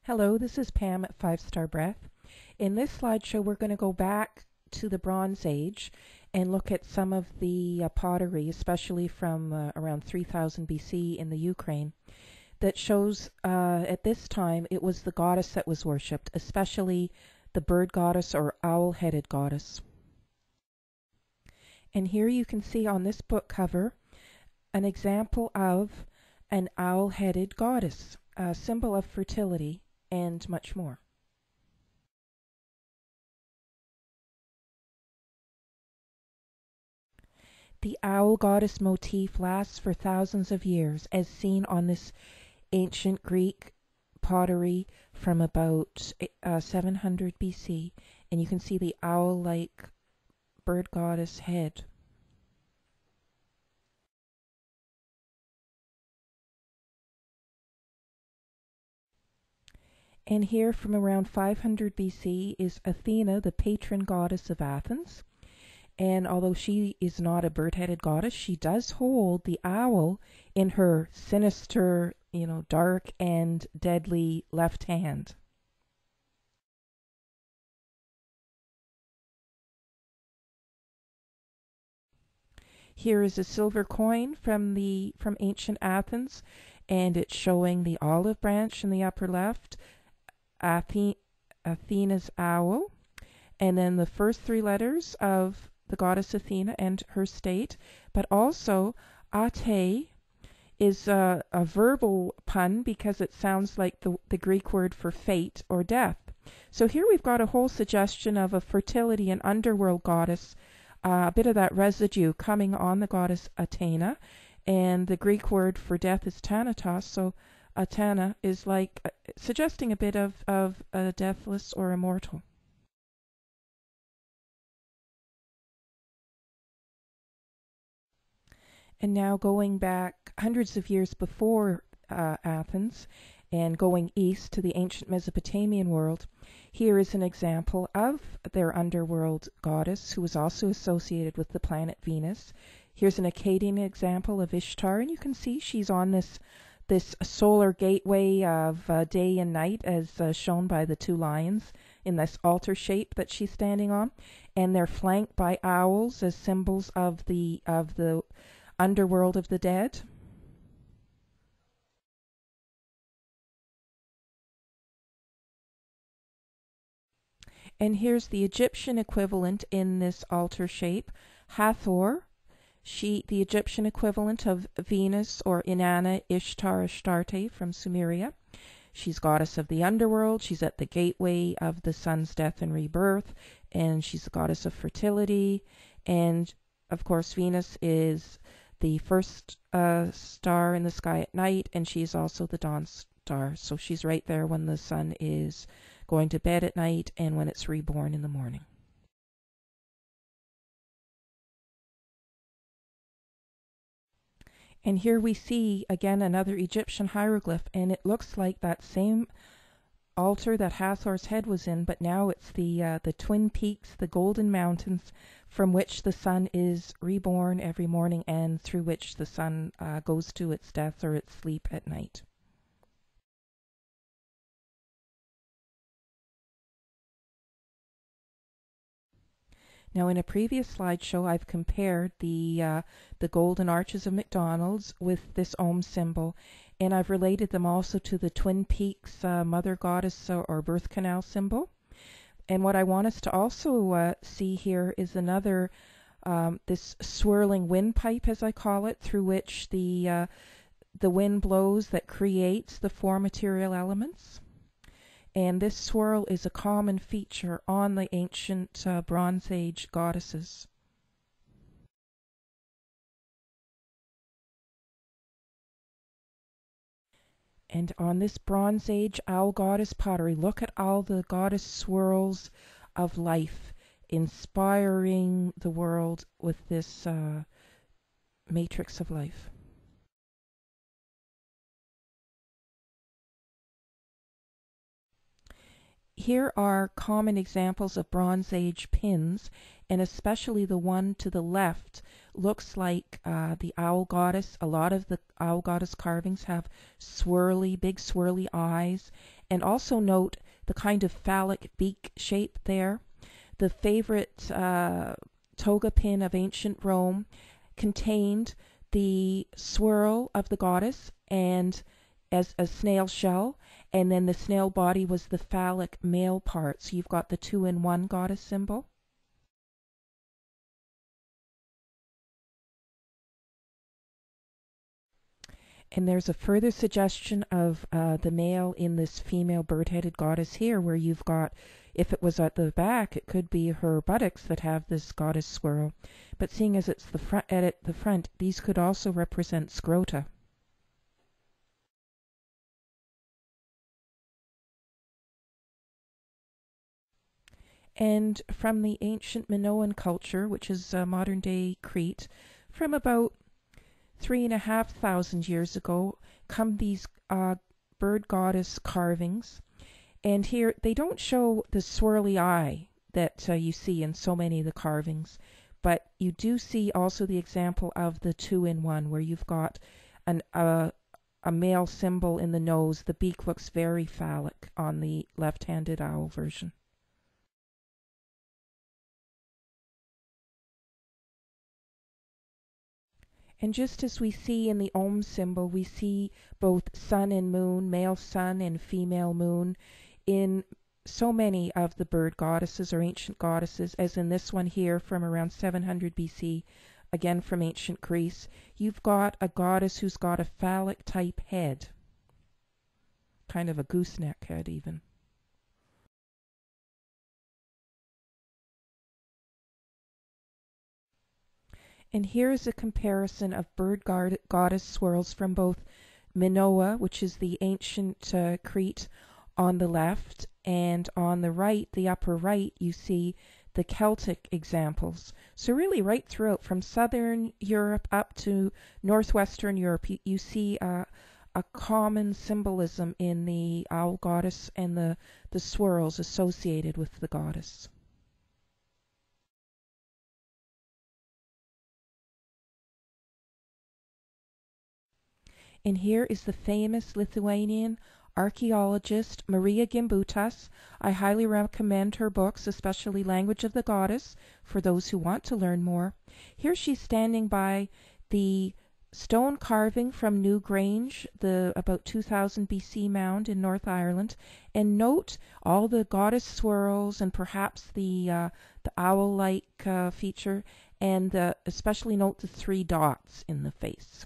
Hello, this is Pam at 5 Star Breath. In this slideshow, we're going to go back to the Bronze Age and look at some of the pottery, especially from around 3000 BC in the Ukraine, that shows at this time it was the goddess that was worshipped, especially the bird goddess or owl-headed goddess. And here you can see on this book cover an example of an owl-headed goddess, a symbol of fertility, and much more. The owl goddess motif lasts for thousands of years, as seen on this ancient Greek pottery from about 700 BC, and you can see the owl-like bird goddess head. And here from around 500 BC is Athena, the patron goddess of Athens. And although she is not a bird-headed goddess, she does hold the owl in her sinister, dark and deadly left hand. Here is a silver coin from ancient Athens, and it's showing the olive branch in the upper left, Athena's owl, and then the first three letters of the goddess Athena and her state, but also ate is a verbal pun because it sounds like the Greek word for fate or death. So here we've got a whole suggestion of a fertility and underworld goddess, a bit of that residue coming on the goddess Athena, and the Greek word for death is thanatos, so Athena is like suggesting a bit of a deathless or immortal. And now going back hundreds of years before Athens and going east to the ancient Mesopotamian world, here is an example of their underworld goddess who was also associated with the planet Venus. Here's an Akkadian example of Ishtar, and you can see she's on this solar gateway of day and night as shown by the two lions in this altar shape that she's standing on, and they're flanked by owls as symbols of the underworld of the dead. And here's the Egyptian equivalent in this altar shape, Hathor, the Egyptian equivalent of Venus or Inanna Ishtar Astarte from Sumeria. She's goddess of the underworld. She's at the gateway of the sun's death and rebirth, and she's a goddess of fertility. And of course, Venus is the first star in the sky at night, and she's also the dawn star. So she's right there when the sun is going to bed at night and when it's reborn in the morning. And here we see again another Egyptian hieroglyph, and it looks like that same altar that Hathor's head was in, but now it's the twin peaks, the golden mountains, from which the sun is reborn every morning and through which the sun goes to its death or its sleep at night. Now, in a previous slideshow, I've compared the golden arches of McDonald's with this Om symbol, and I've related them also to the Twin Peaks Mother Goddess or birth canal symbol. And what I want us to also see here is another, this swirling windpipe, as I call it, through which the wind blows that creates the four material elements. And this swirl is a common feature on the ancient Bronze Age goddesses. And on this Bronze Age owl goddess pottery, look at all the goddess swirls of life, inspiring the world with this matrix of life. Here are common examples of Bronze Age pins, and especially the one to the left looks like the owl goddess. A lot of the owl goddess carvings have big swirly eyes, And also note the kind of phallic beak shape there. The favorite toga pin of ancient Rome contained the swirl of the goddess and as a snail shell, and then the snail body was the phallic male part. So you've got the two-in-one goddess symbol. And there's a further suggestion of the male in this female bird-headed goddess here, where you've got, if it was at the back, it could be her buttocks that have this goddess swirl. But seeing as it's at the front, these could also represent scrota. And from the ancient Minoan culture, which is modern-day Crete, from about 3,500 years ago, come these bird goddess carvings. And here they don't show the swirly eye that you see in so many of the carvings, but you do see also the example of the two-in-one, where you've got a male symbol in the nose. The beak looks very phallic on the left-handed owl version. And just as we see in the Om symbol, we see both sun and moon, male sun and female moon, in so many of the bird goddesses or ancient goddesses, as in this one here from around 700 BC, again from ancient Greece. You've got a goddess who's got a phallic type head, kind of a gooseneck head even. And here is a comparison of bird goddess swirls from both Minoa, which is the ancient Crete, on the left, and on the right, the upper right, you see the Celtic examples. So really right throughout, from southern Europe up to northwestern Europe, you see a common symbolism in the owl goddess and the swirls associated with the goddess. And here is the famous Lithuanian archaeologist Maria Gimbutas. I highly recommend her books, especially Language of the Goddess, for those who want to learn more. Here she's standing by the stone carving from Newgrange, the about 2000 BC mound in North Ireland, and note all the goddess swirls and perhaps the owl-like feature, and especially note the 3 dots in the face.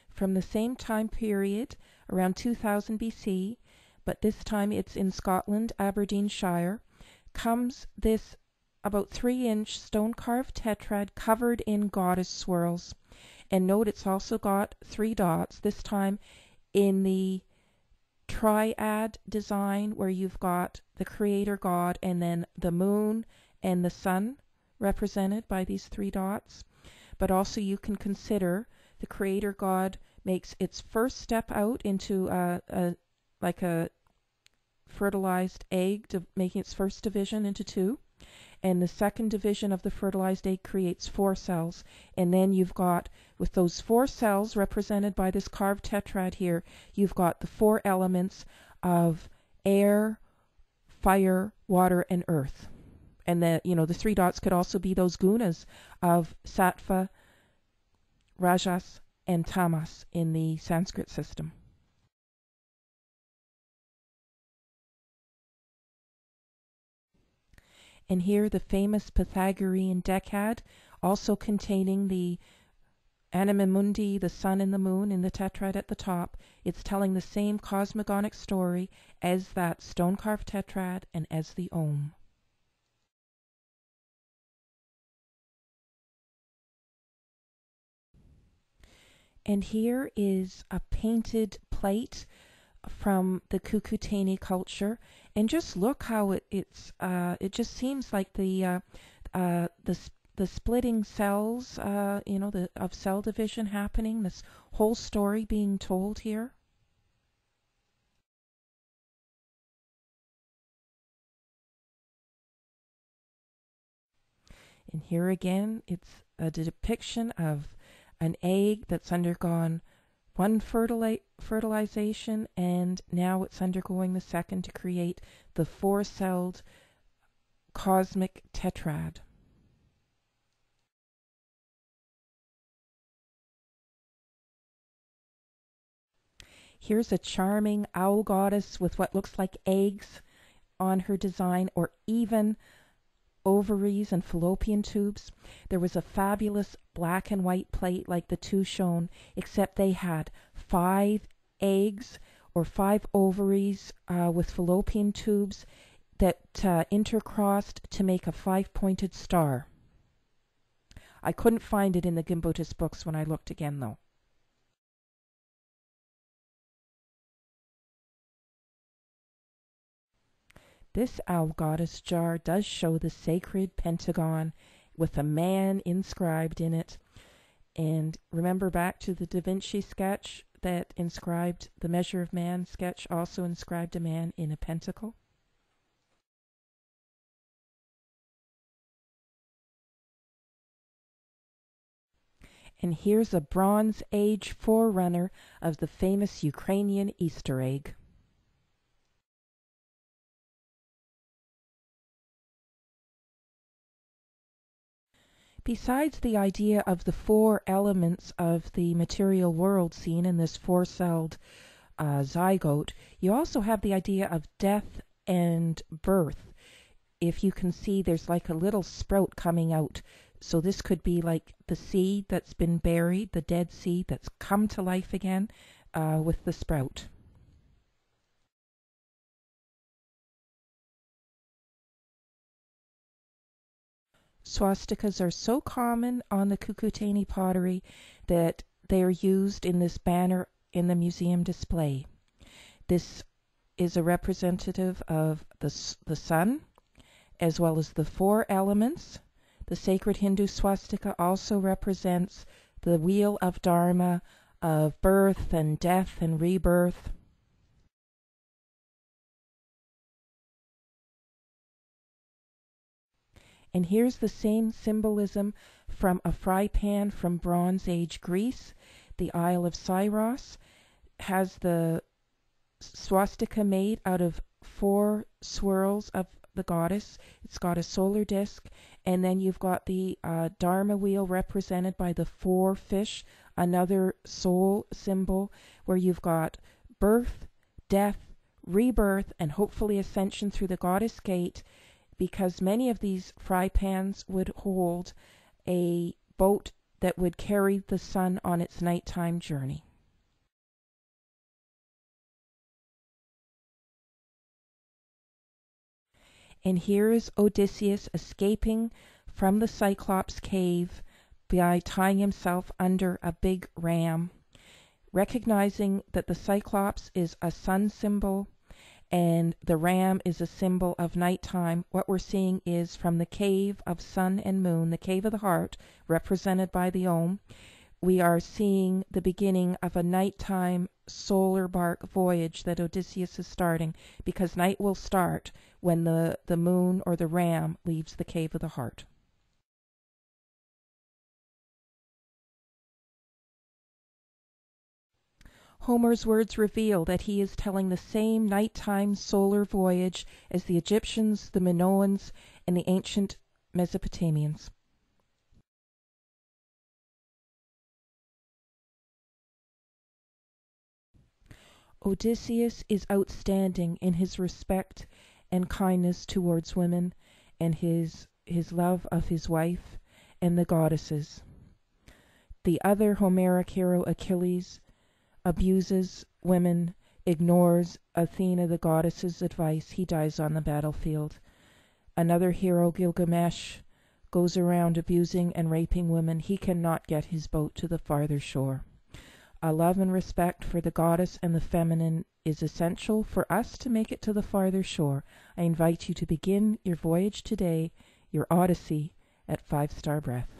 From the same time period, around 2000 BC, but this time it's in Scotland, Aberdeenshire, comes this about 3-inch stone-carved tetrad covered in goddess swirls. And note it's also got 3 dots, this time in the triad design, where you've got the creator god and then the moon and the sun represented by these 3 dots. But also you can consider the creator god makes its first step out into like a fertilized egg, making its first division into 2, and the second division of the fertilized egg creates 4 cells, and then you've got, with those 4 cells represented by this carved tetrad here, you've got the 4 elements of air, fire, water, and earth. And the 3 dots could also be those gunas of sattva, rajas, and tamas in the Sanskrit system. And here the famous Pythagorean decad, also containing the anima mundi, the sun and the moon, in the tetrad at the top. It's telling the same cosmogonic story as that stone-carved tetrad and as the Om. And here is a painted plate from the Cucuteni culture, and just look how it just seems like the splitting cells, of cell division happening. This whole story being told here. And here again, it's a depiction of an egg that's undergone one fertilization, and now it's undergoing the second to create the four-celled cosmic tetrad. Here's a charming owl goddess with what looks like eggs on her design, or even ovaries and fallopian tubes. There was a fabulous black and white plate like the two shown, except they had 5 eggs or 5 ovaries with fallopian tubes that intercrossed to make a 5-pointed star. I couldn't find it in the Gimbutas books when I looked again, though. This owl goddess jar does show the sacred pentagon with a man inscribed in it. And remember back to the Da Vinci sketch that inscribed the Measure of Man sketch, also inscribed a man in a pentacle. And here's a Bronze Age forerunner of the famous Ukrainian Easter egg. Besides the idea of the 4 elements of the material world seen in this 4-celled zygote, you also have the idea of death and birth. If you can see, there's like a little sprout coming out. So this could be like the seed that's been buried, the dead seed that's come to life again with the sprout. Swastikas are so common on the Cucuteni pottery that they are used in this banner in the museum display. This is a representative of the sun, as well as the 4 elements. The sacred Hindu swastika also represents the wheel of Dharma, of birth and death and rebirth. And here's the same symbolism from a fry pan from Bronze Age Greece. The Isle of Syros has the swastika made out of 4 swirls of the goddess. It's got a solar disc, and then you've got the Dharma wheel represented by the 4 fish, another soul symbol, where you've got birth, death, rebirth, and hopefully ascension through the goddess gate, because many of these fry pans would hold a boat that would carry the sun on its nighttime journey. And here is Odysseus escaping from the Cyclops cave by tying himself under a big ram, recognizing that the Cyclops is a sun symbol and the ram is a symbol of nighttime. What we're seeing is from the cave of sun and moon, the cave of the heart, represented by the Om, we are seeing the beginning of a nighttime solar bark voyage that Odysseus is starting, because night will start when the moon or the ram leaves the cave of the heart. Homer's words reveal that he is telling the same nighttime solar voyage as the Egyptians, the Minoans, and the ancient Mesopotamians. Odysseus is outstanding in his respect and kindness towards women, and his love of his wife and the goddesses. The other Homeric hero, Achilles, abuses women, ignores Athena the goddess's advice. He dies on the battlefield. Another hero, Gilgamesh, goes around abusing and raping women. He cannot get his boat to the farther shore. A love and respect for the goddess and the feminine is essential for us to make it to the farther shore. I invite you to begin your voyage today, your odyssey, at 5 Star Breath.